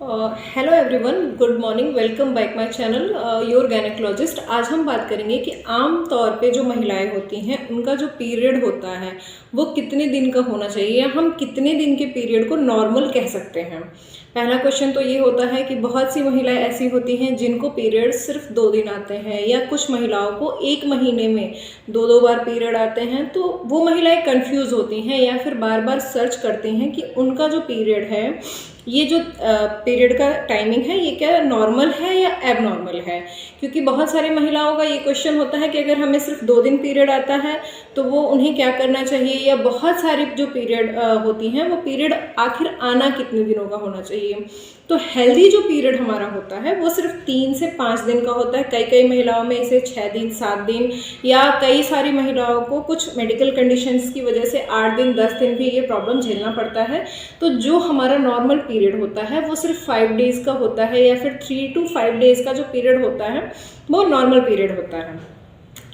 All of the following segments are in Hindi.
Hello everyone, good morning, welcome back my channel your gynaecologist. आज हम बात करेंगे कि आम तौर पे जो महिलाएं होती हैं उनका जो पीरियड होता है वो कितने दिन का होना चाहिए या हम कितने दिन के पीरियड को नॉर्मल कह सकते हैं। पहला क्वेश्चन तो ये होता है कि बहुत सी महिलाएं ऐसी होती हैं जिनको पीरियड सिर्फ 2 दिन आते हैं या कुछ महिलाओं को 1 महीने में 2 बार पीरियड आते हैं। तो वो महिलाएं कंफ्यूज होती हैं या फिर बार बार सर्च करती हैं कि उनका जो पीरियड है, ये जो पीरियड का टाइमिंग है, ये क्या नॉर्मल है या एबनॉर्मल है। क्योंकि बहुत सारी महिलाओं का ये क्वेश्चन होता है कि अगर हमें सिर्फ 2 दिन पीरियड आता है तो वो उन्हें क्या करना चाहिए, या बहुत सारी जो पीरियड होती हैं वो पीरियड आखिर आना कितने दिनों का होना चाहिए। तो हेल्दी जो पीरियड हमारा होता है वो सिर्फ 3 से 5 दिन का होता है। कई महिलाओं में इसे 6 दिन 7 दिन या कई सारी महिलाओं को कुछ मेडिकल कंडीशंस की वजह से 8 दिन 10 दिन भी ये प्रॉब्लम झेलना पड़ता है। तो जो हमारा नॉर्मल पीरियड होता है वो सिर्फ 5 डेज़ का होता है या फिर 3 to 5 डेज़ का जो पीरियड होता है वो नॉर्मल पीरियड होता है।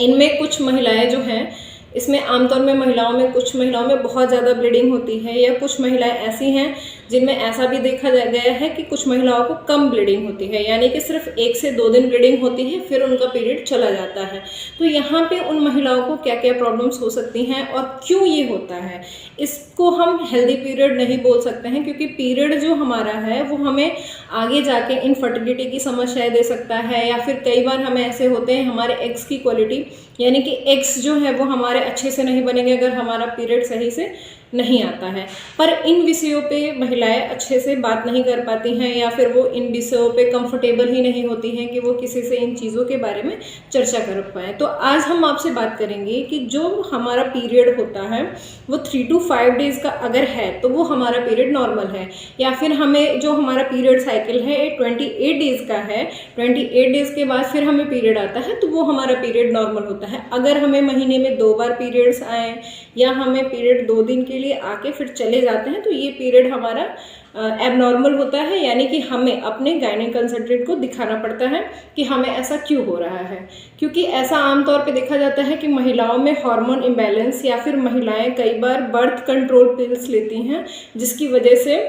इनमें कुछ महिलाएं जो हैं, इसमें आमतौर में महिलाओं में कुछ महिलाओं में बहुत ज़्यादा ब्लीडिंग होती है, या कुछ महिलाएं ऐसी हैं जिनमें ऐसा भी देखा गया है कि कुछ महिलाओं को कम ब्लीडिंग होती है, यानी कि सिर्फ 1 से 2 दिन ब्लीडिंग होती है फिर उनका पीरियड चला जाता है। तो यहाँ पे उन महिलाओं को क्या क्या प्रॉब्लम्स हो सकती हैं और क्यों ये होता है, इसको हम हेल्दी पीरियड नहीं बोल सकते हैं। क्योंकि पीरियड जो हमारा है वो हमें आगे जाके इनफर्टिलिटी की समस्याएं दे सकता है, या फिर कई बार हमें ऐसे होते हैं हमारे एग्स की क्वालिटी, यानी कि एग्स जो है वो हमारे अच्छे से नहीं बनेंगे अगर हमारा पीरियड सही से नहीं आता है। पर इन विषयों पे महिलाएं अच्छे से बात नहीं कर पाती हैं, या फिर वो इन विषयों पे कंफर्टेबल ही नहीं होती हैं कि वो किसी से इन चीज़ों के बारे में चर्चा कर पाएँ। तो आज हम आपसे बात करेंगे कि जो हमारा पीरियड होता है वो 3 to 5 डेज़ का अगर है तो वो हमारा पीरियड नॉर्मल है, या फिर हमें जो हमारा पीरियड साइकिल है 28 डेज़ का है, 28 डेज़ के बाद फिर हमें पीरियड आता है तो वो हमारा पीरियड नॉर्मल होता है। अगर हमें महीने में 2 बार पीरियड्स आए या हमें पीरियड 2 दिन के लिए आके फिर चले जाते हैं तो ये पीरियड हमारा एबनॉर्मल होता है, यानी कि हमें अपने गायनेक कंसल्टेंट को दिखाना पड़ता है कि हमें ऐसा क्यों हो रहा है। क्योंकि ऐसा आमतौर पे देखा जाता है कि महिलाओं में हार्मोन इम्बैलेंस, या फिर महिलाएं कई बार बर्थ कंट्रोल पिल्स लेती हैं जिसकी वजह से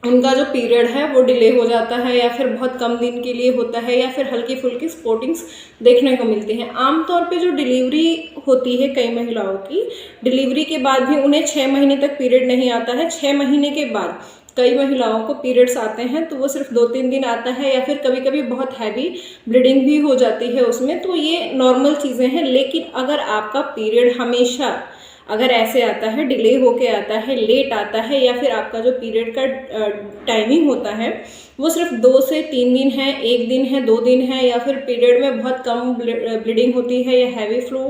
उनका जो पीरियड है वो डिले हो जाता है, या फिर बहुत कम दिन के लिए होता है, या फिर हल्की फुल्की स्पॉटिंग्स देखने को मिलती हैं। आमतौर पे जो डिलीवरी होती है कई महिलाओं की, डिलीवरी के बाद भी उन्हें 6 महीने तक पीरियड नहीं आता है। 6 महीने के बाद कई महिलाओं को पीरियड्स आते हैं तो वो सिर्फ 2-3 दिन आता है, या फिर कभी कभी बहुत हैवी ब्लीडिंग भी हो जाती है उसमें। तो ये नॉर्मल चीज़ें हैं। लेकिन अगर आपका पीरियड हमेशा अगर ऐसे आता है, डिले होके आता है, लेट आता है, या फिर आपका जो पीरियड का टाइमिंग होता है वो सिर्फ 2 से 3 दिन है, 1 दिन है, 2 दिन है, या फिर पीरियड में बहुत कम ब्लीडिंग होती है या हैवी फ्लो,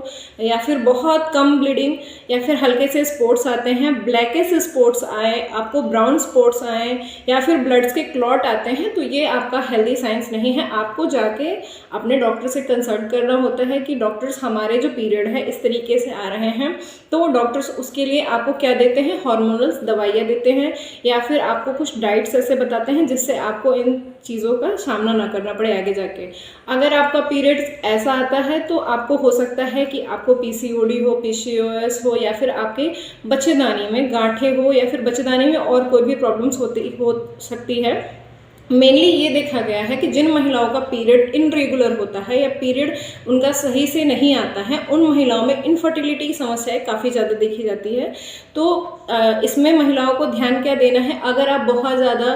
या फिर बहुत कम ब्लीडिंग, या फिर हल्के से स्पॉट्स आते हैं, ब्लैकिश स्पॉट्स आए, आपको ब्राउन स्पॉट्स आए, या फिर ब्लड्स के क्लॉट आते हैं, तो ये आपका हेल्दी साइंस नहीं है। आपको जाके अपने डॉक्टर से कंसल्ट करना होता है कि डॉक्टर्स हमारे जो पीरियड है इस तरीके से आ रहे हैं, तो वो डॉक्टर्स उसके लिए आपको क्या देते हैं, हार्मोनल दवाइयाँ देते हैं, या फिर आपको कुछ डाइट्स ऐसे बताते हैं जिससे आपको इन चीज़ों का सामना ना करना पड़े आगे जाके। अगर आपका पीरियड ऐसा आता है तो आपको हो सकता है कि आपको पीसीओडी हो, पीसीओएस हो, या फिर आपके बच्चेदानी में गांठें हो, या फिर बच्चेदानी में और कोई भी प्रॉब्लम्स हो सकती है। मेनली ये देखा गया है कि जिन महिलाओं का पीरियड इनरेगुलर होता है या पीरियड उनका सही से नहीं आता है, उन महिलाओं में इनफर्टिलिटी की समस्याएं काफ़ी ज़्यादा देखी जाती है। तो इसमें महिलाओं को ध्यान क्या देना है, अगर आप बहुत ज़्यादा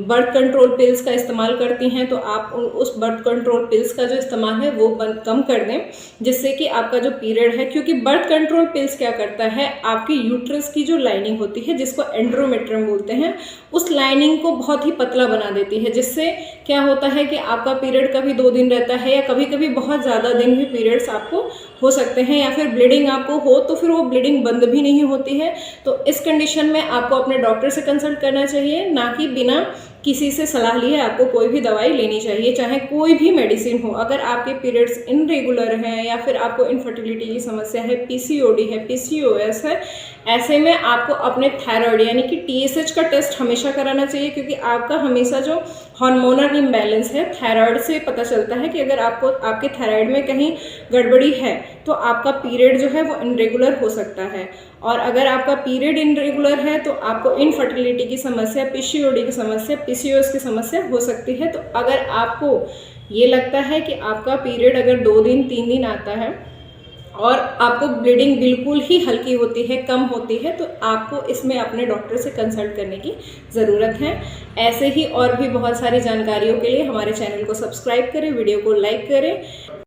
बर्थ कंट्रोल पिल्स का इस्तेमाल करती हैं तो आप उस बर्थ कंट्रोल पिल्स का जो इस्तेमाल है वो कम कर दें, जिससे कि आपका जो पीरियड है, क्योंकि बर्थ कंट्रोल पिल्स क्या करता है, आपकी यूट्रस की जो लाइनिंग होती है जिसको एंड्रोमेट्रियम बोलते हैं, उस लाइनिंग को बहुत ही पतला बना देती है, जिससे क्या होता है कि आपका पीरियड कभी 2 दिन रहता है, या कभी कभी बहुत ज़्यादा दिन भी पीरियड्स आपको हो सकते हैं, या फिर ब्लीडिंग आपको हो तो फिर वो ब्लीडिंग बंद भी नहीं होती है। तो इस कंडीशन में आपको अपने डॉक्टर से कंसल्ट करना चाहिए, ना कि बिना किसी से सलाह लिए आपको कोई भी दवाई लेनी चाहिए, चाहे कोई भी मेडिसिन हो। अगर आपके पीरियड्स इनरेगुलर हैं, या फिर आपको इनफर्टिलिटी की समस्या है, पीसीओडी है, पीसीओएस है, ऐसे में आपको अपने थायराइड यानी कि टीएसएच का टेस्ट हमेशा कराना चाहिए। क्योंकि आपका हमेशा जो हार्मोनल इम्बैलेंस है थायराइड से पता चलता है कि अगर आपको आपके थायराइड में कहीं गड़बड़ी है तो आपका पीरियड जो है वो इनरेगुलर हो सकता है। और अगर आपका पीरियड इनरेगुलर है तो आपको इनफर्टिलिटी की समस्या, पीसीओडी की समस्या, पीसीओएस की समस्या हो सकती है। तो अगर आपको ये लगता है कि आपका पीरियड अगर 2 दिन 3 दिन आता है और आपको ब्लीडिंग बिल्कुल ही हल्की होती है, कम होती है, तो आपको इसमें अपने डॉक्टर से कंसल्ट करने की ज़रूरत है। ऐसे ही और भी बहुत सारी जानकारियों के लिए हमारे चैनल को सब्सक्राइब करें, वीडियो को लाइक करें।